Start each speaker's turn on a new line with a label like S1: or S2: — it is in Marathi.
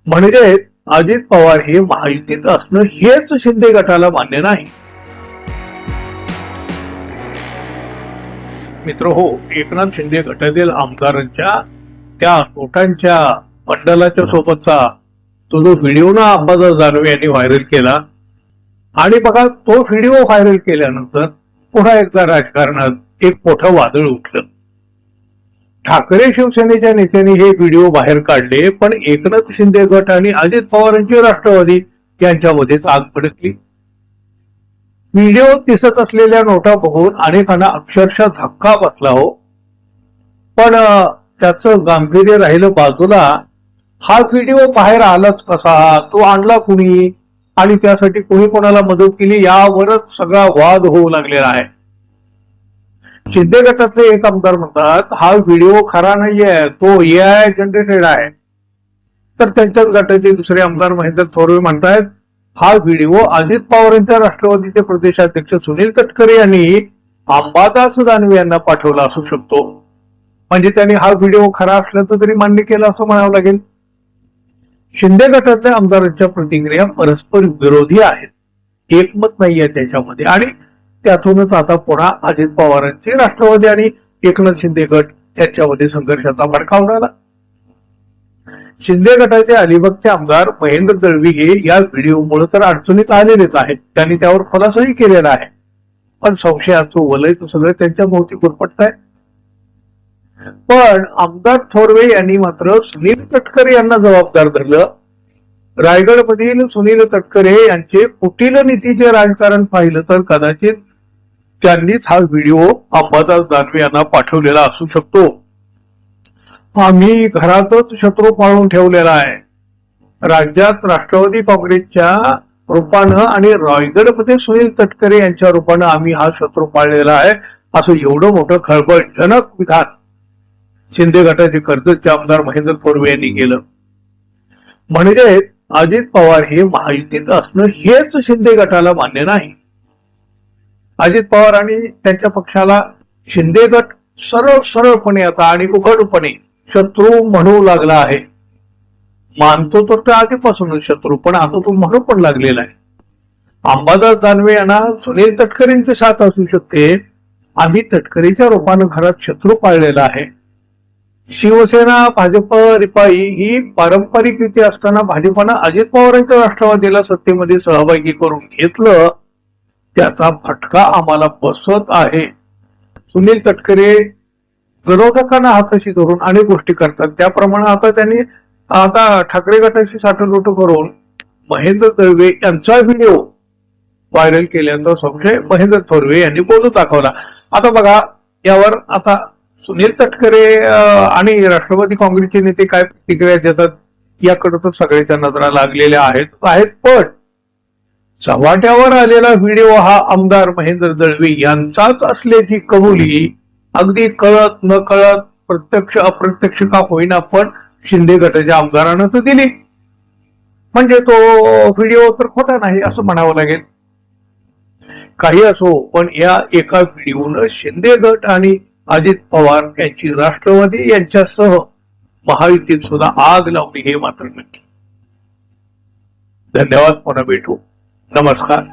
S1: म्हणजे अजित पवार हे महायुतीत असणं हेच शिंदे गटाला मान्य नाही. मित्र हो, एकनाथ शिंदे गटातील आमदारांच्या त्या नोटांच्या बंडलाच्या सोबतचा तो जो व्हिडिओ ना अंबादास दानवे यांनी व्हायरल केला, आणि बघा तो व्हिडिओ व्हायरल केल्यानंतर पुन्हा एकदा राजकारणात एक मोठं वादळ उठलं. ठाकरे शिवसेनेच्या नेत्यांनी हे व्हिडिओ बाहेर काढले, पण एकनाथ शिंदे गट आणि अजित पवारांची राष्ट्रवादी यांच्यामध्येच आग भडकली. व्हिडिओ दिसत असलेल्या नोटा बघून अनेकांना अक्षरशः धक्का बसला हो. पण त्याचं गांभीर्य राहिलं बाजूला. हा व्हिडिओ बाहेर आलाच कसा, तो आणला कुणी आणि त्यासाठी कोणी कोणाला मदत केली, यावरच सगळा वाद होऊ लागलेला आहे. शिंदे गटातले एक आमदार म्हणतात हा व्हिडिओ खरा नाहीये, तो AI जनरेटेड आहे. तर त्यांच्याच गटाचे दुसरे आमदार महेंद्र थोरवे म्हणतात हा व्हिडिओ अजित पवारांच्या राष्ट्रवादीचे प्रदेशाध्यक्ष सुनील तटकरे यांनी अंबादास दानवे यांना पाठवला असू शकतो. म्हणजे त्यांनी हा व्हिडिओ खरा असल्याचं तरी मान्य केलं असं म्हणावं लागेल. शिंदे गटातल्या आमदारांच्या प्रतिक्रिया परस्पर विरोधी आहेत, एकमत नाहीये त्याच्यामध्ये, आणि त्यातूनच आता पुन्हा अजित पवारांची राष्ट्रवादी आणि एकनाथ शिंदे गट यांच्यामध्ये संघर्षाचा भडका उडाला. शिंदे गटाचे अलिबागचे आमदार महेंद्र दळवी हे या व्हिडिओमुळे तर अडचणीत आलेलेच आहेत. त्यांनी त्यावर खुलासाही केलेला आहे, पण संशयाचं वलय तर सगळं त्यांच्या भोवती गुरफटत आहे. पण आमदार थोरवे यांनी मात्र सुनील तटकरे यांना जबाबदार धरलं. रायगडमधील सुनील तटकरे यांचे कुटील नीतीचे राजकारण पाहिलं तर कदाचित त्यांनीच हा व्हिडिओ अंबादास दानवे यांना पाठवलेला असू शकतो. आम्ही घरातच शत्रू पाळून ठेवलेला आहे. राज्यात राष्ट्रवादी काँग्रेसच्या रूपानं आणि रायगडमध्ये सुनील तटकरे यांच्या रूपानं आम्ही हा शत्रू पाळलेला आहे, असं एवढं मोठं खळबळजनक विधान शिंदे गटाचे कर्जतचे आमदार महेंद्र थोरवे यांनी केलं. म्हणजे अजित पवार हे महायुतीत असणं हेच शिंदे गटाला मान्य नाही. अजित पवार आणि त्यांच्या पक्षाला शिंदे गट सरळपणे आता आणि उघडपणे शत्रू म्हणू लागला आहे. मानतो तर तो आधीपासूनच शत्रू, पण आता तो म्हणू पण लागलेला आहे. अंबादास दानवे यांना सुनील तटकरेंची साथ असू शकते. आम्ही तटकरेच्या रूपानं घरात शत्रू पाळलेला आहे. शिवसेना भाजप रिपाई ही पारंपरिक युती असताना भाजपनं अजित पवारांच्या राष्ट्रवादीला सत्तेमध्ये सहभागी करून घेतलं, त्याचा फटका आम्हाला बसत आहे. सुनील तटकरे विरोधकांना हाताशी धरून अनेक गोष्टी करतात, त्याप्रमाणे आता त्यांनी ठाकरे गटाशी साठलोट करून महेंद्र दळवे यांचा व्हिडिओ व्हायरल केल्याचा संशय महेंद्र थोरवे यांनी बोलून दाखवला. आता बघा यावर आता सुनील तटकरे आणि राष्ट्रवादी काँग्रेसचे नेते काय प्रतिक्रिया देतात याकडे तर सगळ्याच्या नजरा लागलेल्या आहेत. पण चव्हाट्यावर आलेला व्हिडिओ हा आमदार महेंद्र दळवे यांचाच असल्याची कबुली अगदी कळत न कळत प्रत्यक्ष अप्रत्यक्ष का होईना पण शिंदे गटाच्या आमदारानं तर दिली. म्हणजे तो व्हिडिओ तर खोटा नाही असं म्हणावं लागेल. काही असो, पण या एका व्हिडिओनं शिंदे गट आणि अजित पवार यांची राष्ट्रवादी यांच्यासह महायुतीत सुद्धा आग लावली हे मात्र नक्की. धन्यवाद. पुन्हा भेटू. नमस्कार.